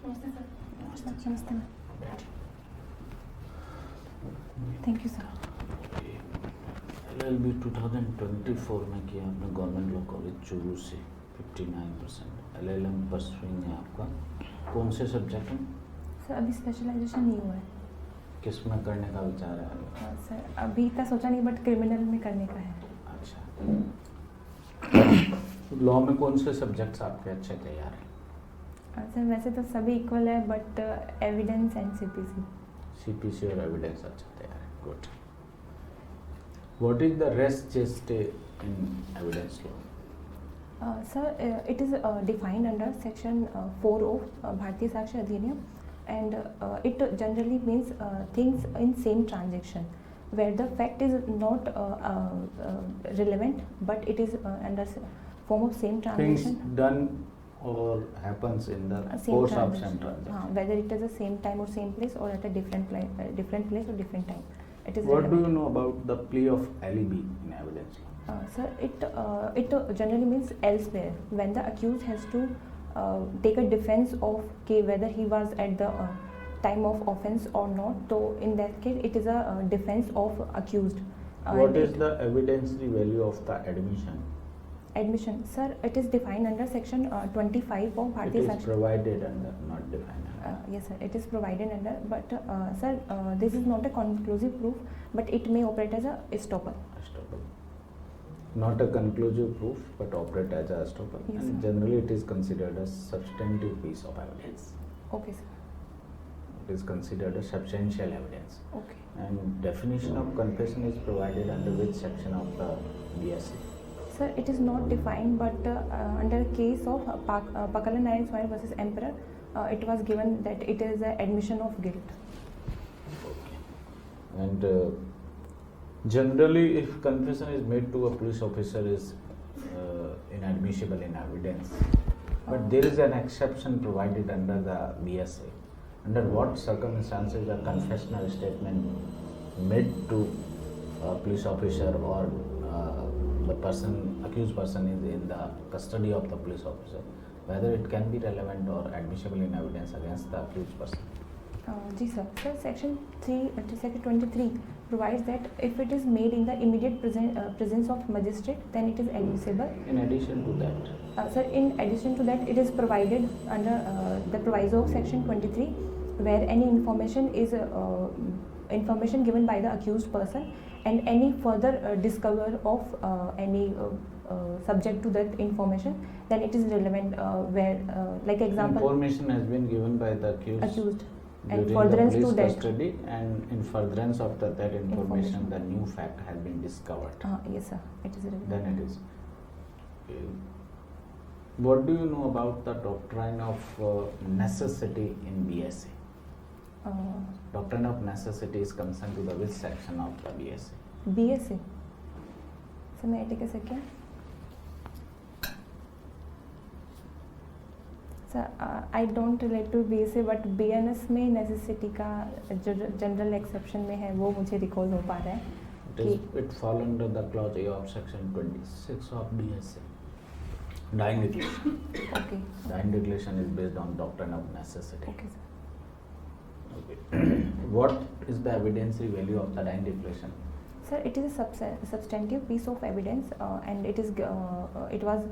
नमस्ते ma'am. Thank you sir. LLB 2024 में किया आपने गवर्नमेंट लॉ कॉलेज चूरू से 59%। LLM परसुइंग है आपका, कौन से सब्जेक्ट में? सर अभी स्पेशलाइजेशन नहीं हुआ है। किस में करने का विचार है? सर अभी तक सोचा नहीं, बट क्रिमिनल में करने का है। अच्छा, लॉ में कौन से सब्जेक्ट्स आपके अच्छे तैयार हैं? सर वैसे तो सभी इक्वल है, but evidence and CPC. CPC और एविडेंस अच्छा तैयार है, good. What is the rest stay in evidence law? Sir, it is defined under section 4 of Bharatiya Sakshi Adhiniam, and it generally means things in same transaction, where the fact is not relevant, but it is under form of same transaction. Things done or happens in the Same course of transaction. same transaction. Whether it is the same time or same place, or at a different place or different time. It is What do relevant. you know about the plea of alibi in evidence law? Sir, it generally means elsewhere, when the accused has to take a defense of whether he was at the time of offense or not. So in that case, it is a defense of accused. What is the evidentiary value of the admission? Admission? Sir, it is defined under section 25 of It Bharatiya is Sakshi. provided under, not defined under. Yes sir, it is provided under, but sir, this is not a conclusive proof, but it may operate as a estoppel. Estoppel. Not a conclusive proof, but operate as a estoppel. Yes, And sir. generally it is considered a substantive piece of evidence. Okay sir. It is considered a substantial evidence. Okay. And definition of confession is provided under which section of the BSc? Sir, it is not defined, but under case of Pakala Nayan Swami versus Emperor, it was given that it is an admission of guilt. Okay. And generally, if confession is made to a police officer, is inadmissible in evidence. But there is an exception provided under the BSA. Under what circumstances a confessional statement made to a police officer or the accused person is in the custody of the police officer, whether it can be relevant or admissible in evidence against the accused person? Ji sir. Sir, section 23 provides that if it is made in the immediate presence of magistrate, then it is admissible. In addition to that, Sir, in addition to that, it is provided under the proviso of section 23, where any information is information given by the accused person, and any further discover of any subject to that information, then it is relevant. Where, like example, information has been given by the accused and during furtherance the to police that. custody, and in furtherance of that information, the new fact has been discovered. Yes sir, it is relevant. Then it is. Okay. What do you know about the doctrine of necessity in BSA? Doctrine of necessity is concerned to the which section of the BSA? BSc. Sir मैं add कर सकती हूँ? Sir I don't relate to BSc, but BNS में necessity का जो general exception में है वो मुझे रिकॉल हो पा रहा है. It fall under the clause A of section 26 of BSA. Dying declaration. Okay. Dying declaration is based on doctrine of necessity. Okay sir. Okay. What is the evidentiary value of the dying declaration? Sir, it is a substantive piece of evidence, and it was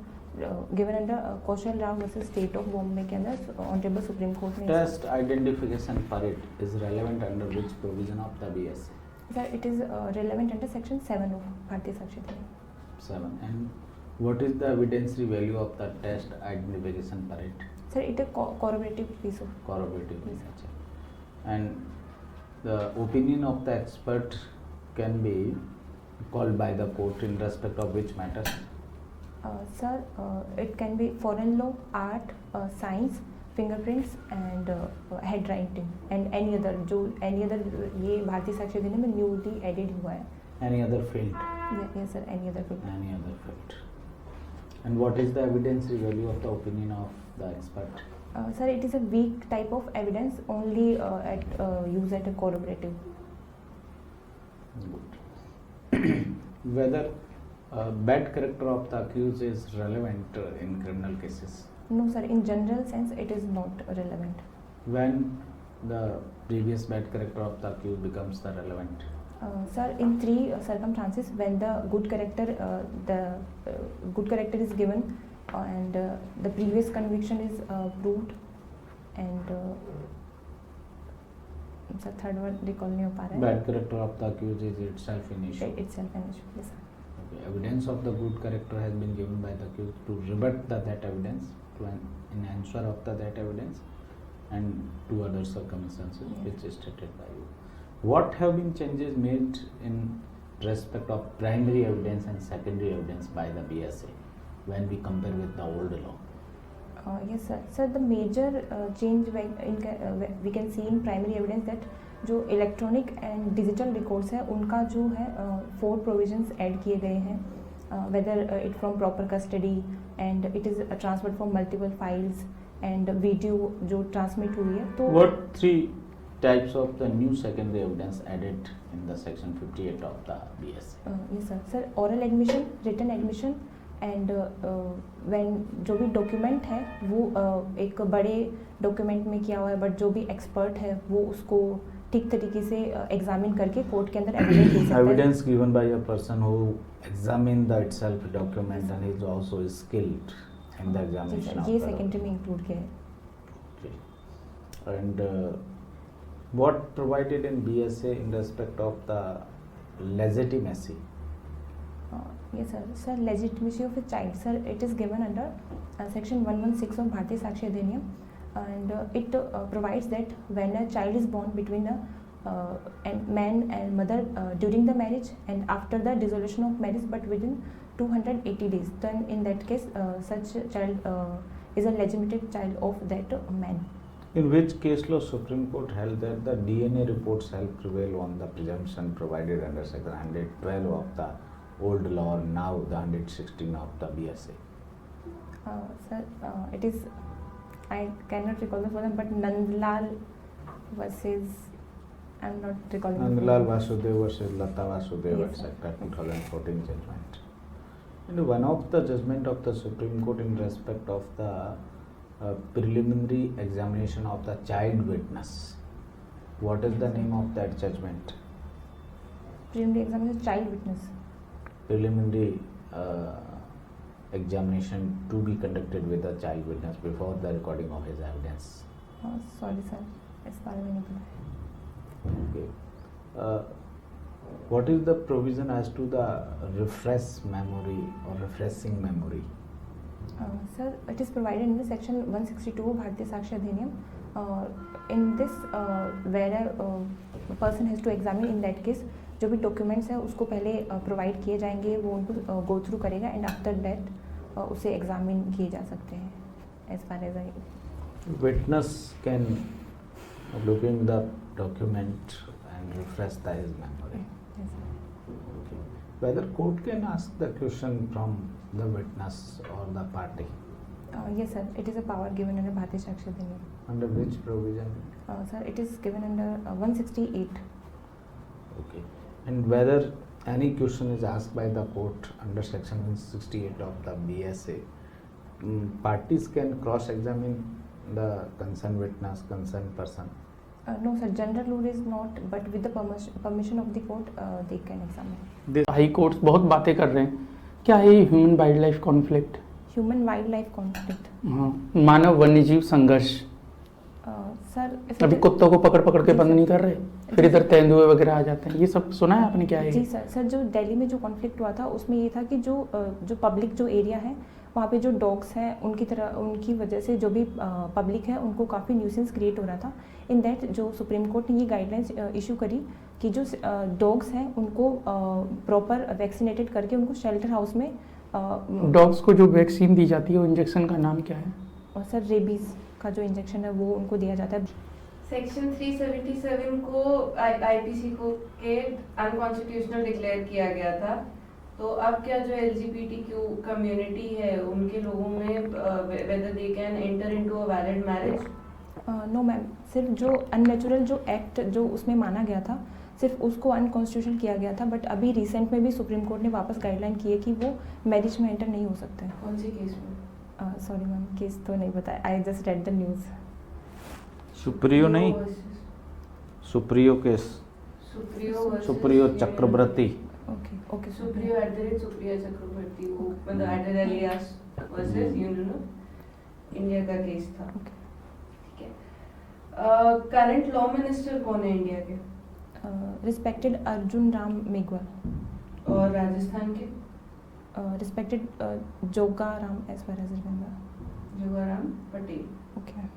given under Kaushal Rao versus State of Bombay के अंदर Honorable Supreme Court ने. Test identification for it is relevant under which provision of the BSc? Sir, it is relevant under section 7 of Bharatiya Sakshi Adhiniam. 7. And what is the evidentiary value of the test identification for it? Sir, it is a corroborative piece of. Corroborative. Yes. And the opinion of the expert can be called by the court in respect of which matter? Sir, it can be foreign law, art, science, fingerprints, and handwriting, and any other ये भारतीय साक्ष्य अधिनियम में newly added हुआ है. Any other field? Yes sir, any other field. Any other field. And what is the evidentiary value of the opinion of the expert? Sir, it is a weak type of evidence, only used at a corroborative. Good. Whether bad character of the accused is relevant in criminal cases? No sir, in general sense it is not relevant. When the previous bad character of the accused becomes the relevant? Sir, in three circumstances, when the good character is given, and the previous conviction is proved, and the third one recall नहीं हो पा रहा है. Bad character of the accused is itself an issue. Itself an issue, yes, sir. Okay. Evidence of the good character has been given by the accused to rebut that evidence, to an answer of that evidence, and two other circumstances Yes. which is stated by you. What have been changes made in respect of primary evidence and secondary evidence by the BSA when we compare with the old law? Yes, sir. Sir, the major change we can see in primary evidence that जो electronic and digital records है उनका जो है 4 provisions add किए गए हैं, whether it from proper custody and it is transferred from multiple files and video जो transmit हुई है. तो What 3 types of the new secondary evidence added in the section 58 of the BSA? Yes sir. Sir, oral admission, written admission and when जो भी document है वो एक बड़े डॉक्यूमेंट में किया हुआ है, बट जो भी एक्सपर्ट है वो उसको ठीक तरीके से एग्जामिन करके कोर्ट के अंदर एविडेंस दे सकता है. Evidence given by a person who examined the itself document and is also skilled in the जी examination सर, of ये the सेकेंडरी में इंक्लूड किया है. Okay. And what provided in BSA in respect of the legitimacy? Yes, sir. Sir, legitimacy of a child, sir, it is given under section 116 of Bharatiya Sakshi Adhiniam, and it provides that when a child is born between a man and mother during the marriage and after the dissolution of marriage, but within 280 days, then in that case such child is a legitimate child of that man. In which case law Supreme Court held that the DNA reports shall prevail on the presumption provided under section 112 of the old law, now the 116 of the BSA? Sir, it is, I cannot recall the full name, but Nandlal versus, I'm not recalling. Nandlal Vasudev versus Lata Vasudev, Yes, sir. etc. 2014 judgment. And one of the judgment of the Supreme Court in respect of the preliminary examination of the child witness. What is the name of that judgment? Preliminary examination, child witness. Preliminary examination to be conducted with a child witness before the recording of his evidence. Sorry sir, इस बारे में नहीं पता. Okay. What is the provision as to the refresh memory or refreshing memory? Sir, it is provided in the section 162 of Bharatiya Sakshi Adhiniam. In this, where a person has to examine, in that case जो भी documents हैं उसको पहले provide किए जाएंगे, वो उनको go through करेगा एंड आफ्टर दैट उसे एग्जामिन किए जा सकते हैं. As far as I, Witness can look in the document and refresh his memory. Okay. Whether court can ask the question from the witness or the party? yes sir, it is a power given under Bharatiya Sakshi Adhiniam. Under which provision? Sir, it is given under 168. Okay. And whether any question is asked by the court under section 168 of the BSA, parties can cross-examine the concerned witness, concerned person? No sir, general rule is not, but with the permission of the court, they can examine. High courts बहुत बातें कर रहे हैं, क्या है ये human wild life conflict? Human wild life conflict, हाँ, मानव वन्यजीव संघर्ष. सर अभी कुत्तों को पकड़ पकड़ के जी बंद सर. नहीं कर रहे, फिर इधर तेंदुए वगैरह आ जाते हैं. ये सब सुना है आपने, क्या है जी ये? सर. सर, जो दिल्ली में जो कॉन्फ्लिक्ट हुआ था उसमें ये था कि जो पब्लिक जो एरिया है वहाँ पे जो डॉग्स हैं उनकी वजह से जो भी पब्लिक है उनको काफ़ी न्यूसेंस क्रिएट हो रहा था. इन दैट जो सुप्रीम कोर्ट ने ये गाइडलाइंस इशू करी कि जो डॉग्स हैं उनको प्रॉपर वैक्सीनेटेड करके उनको शेल्टर हाउस में डॉग्स को जो वैक्सीन दी जाती है वो इंजेक्शन का नाम क्या है? और सर रेबीज़ का जो इंजेक्शन है वो उनको दिया जाता है. सेक्शन 377 को आईपीसी को के अनकॉन्स्टिट्यूशनल डिक्लेयर किया गया था. तो अब क्या जो एलजीबीटीक्यू कम्युनिटी है उनके लोगों में whether they can enter into a valid marriage? No ma'am, सिर्फ जो अननेचुरल जो एक्ट जो उसमें माना गया था सिर्फ उसको अनकॉन्स्टिट्यूशनल किया गया था. बट अभी रिसेंट में भी सुप्रीम कोर्ट ने वापस गाइडलाइन की है कि वो मैरिज में एंटर नहीं हो सकते हैं. कौन से केस में? सॉरी मैम, केस तो नहीं पता, I just read the news. Supriyo नहीं, सुप्रियो केस, सुप्रियो चक्रवर्ती। ओके ओके सुप्रियो सुप्रिया चक्रवर्ती, वो मतलब एडेड एलियास वर्सेस इंडिया का केस था। ठीक है। करंट लॉ मिनिस्टर कौन है इंडिया के? रिस्पेक्टेड अर्जुन राम मेघवाल। और राजस्थान के? Respected Joga Ram as far as remember. Jogaram Patel. Okay.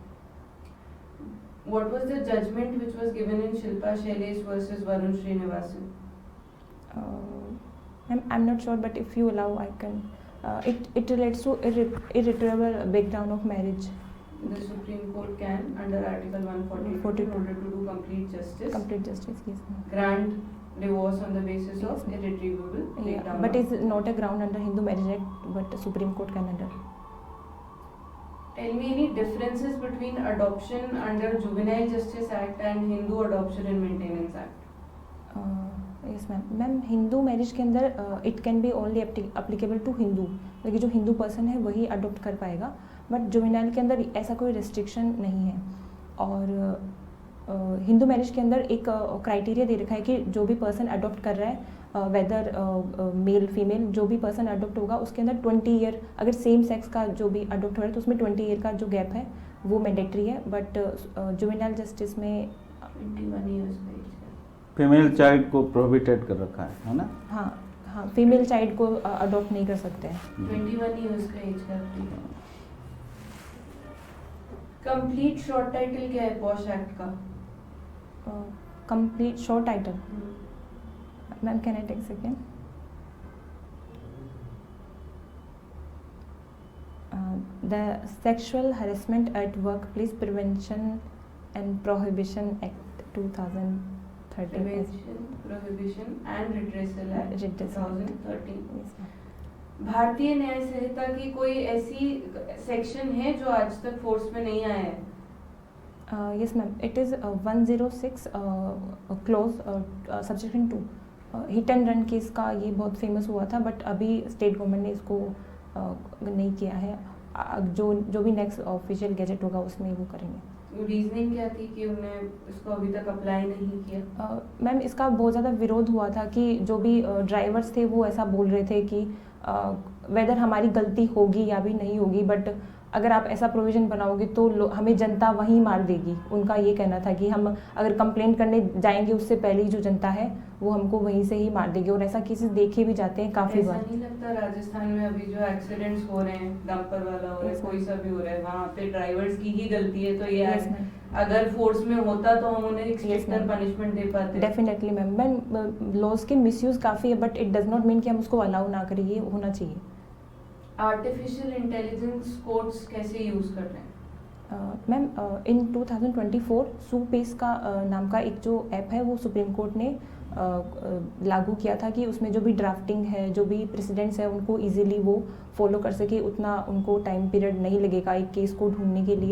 What was the judgment which was given in Shilpa Shailesh versus Varun Srinivasan? I'm not sure, but if you allow, I can. It relates to irretrievable breakdown of marriage. The Supreme Court can, under Article 142, in order to do complete justice, Yes. grant divorce on the basis of Yes. irretrievable Yeah, breakdown. but it's not a ground under Hindu Marriage Act, but Supreme Court can under. Tell me any differences between adoption under Juvenile Justice Act and Hindu Adoption and Maintenance Act? Yes ma'am Hindu marriage के अंदर it can be only applicable to Hindu, लेकिन जो Hindu person है वही adopt कर पाएगा, but juvenile के अंदर ऐसा कोई रिस्ट्रिक्शन नहीं है। और हिंदू मैरिज के अंदर एक क्राइटेरिया दे रखा है कि जो भी पर्सन अडॉप्ट कर रहा है, वेदर मेल फीमेल, जो भी पर्सन अडॉप्ट होगा उसके अंदर 20 ईयर, अगर सेम सेक्स का जो भी अडॉप्ट हो रहा है तो उसमें 20 ईयर का जो गैप है वो मैंडेटरी है, बट जुवेनाइल जस्टिस में 21 years का age है। फीमेल चाइल्ड को प्रोहिबिटेड कर रखा है ना? हाँ फीमेल चाइल्ड को अडॉप्ट नहीं कर सकते हैं। 21 years का एज का। कंप्लीट शॉर्ट टाइटल क्या है पॉश एक्ट का? Complete short title ma'am, can I take second? The sexual harassment at work place prevention and prohibition act 2013। Prevention, Prohibition and Redressal Act Redressal Act. 2013। Yes, ma'am. भारतीय न्याय संहिता की कोई ऐसी section है जो आज तक फोर्स में नहीं आया है? Yes ma'am, it is 106 clause subsection 2 hit and run case का ये बहुत फेमस हुआ था, बट अभी स्टेट गवर्नमेंट ने इसको नहीं किया है। जो भी नेक्स्ट ऑफिशियल गैजेट होगा उसमें वो करेंगे। रीजनिंग क्या थी कि उन्होंने इसको अभी तक अप्लाई नहीं किया? मैम इसका बहुत ज़्यादा विरोध हुआ था कि जो भी ड्राइवर्स थे वो ऐसा बोल रहे थे कि वेदर हमारी गलती होगी या भी नहीं होगी, बट अगर आप ऐसा प्रोविज़न बनाओगे तो हमें जनता वहीं मार देगी। उनका ये कहना था कि हम अगर कंप्लेंट करने जाएंगे उससे पहले ही जो जनता है वो हमको वहीं से ही मार देगी, और ऐसा केसेस देखे भी जाते हैं काफ़ी बार। ऐसा नहीं लगता राजस्थान में अभी जो एक्सीडेंट्स हो रहे हैं, डंपर वाला हो रहा है, कोई सा भी हो रहा है, वहाँ पे ड्राइवर्स की ही गलती है, तो ये अगर फोर्स में होता तो हम उन्हें स्ट्रिक्टर पनिशमेंट दे पाते? डेफिनेटली मैम, लॉज के मिसयूज काफ़ी है, but it does not mean कि हम उसको अलाउ ना करें, ये होना चाहिए। आर्टिफिशियल इंटेलिजेंस कोर्ट्स कैसे यूज कर रहे हैं? मैम इन 2024 सूपेस का नाम का एक जो ऐप है वो सुप्रीम कोर्ट ने लागू किया था कि उसमें जो भी ड्राफ्टिंग है, जो भी प्रेसिडेंट्स है, उनको इजीली वो फॉलो कर सके, उतना उनको टाइम पीरियड नहीं लगेगा एक केस को ढूंढने के लिए।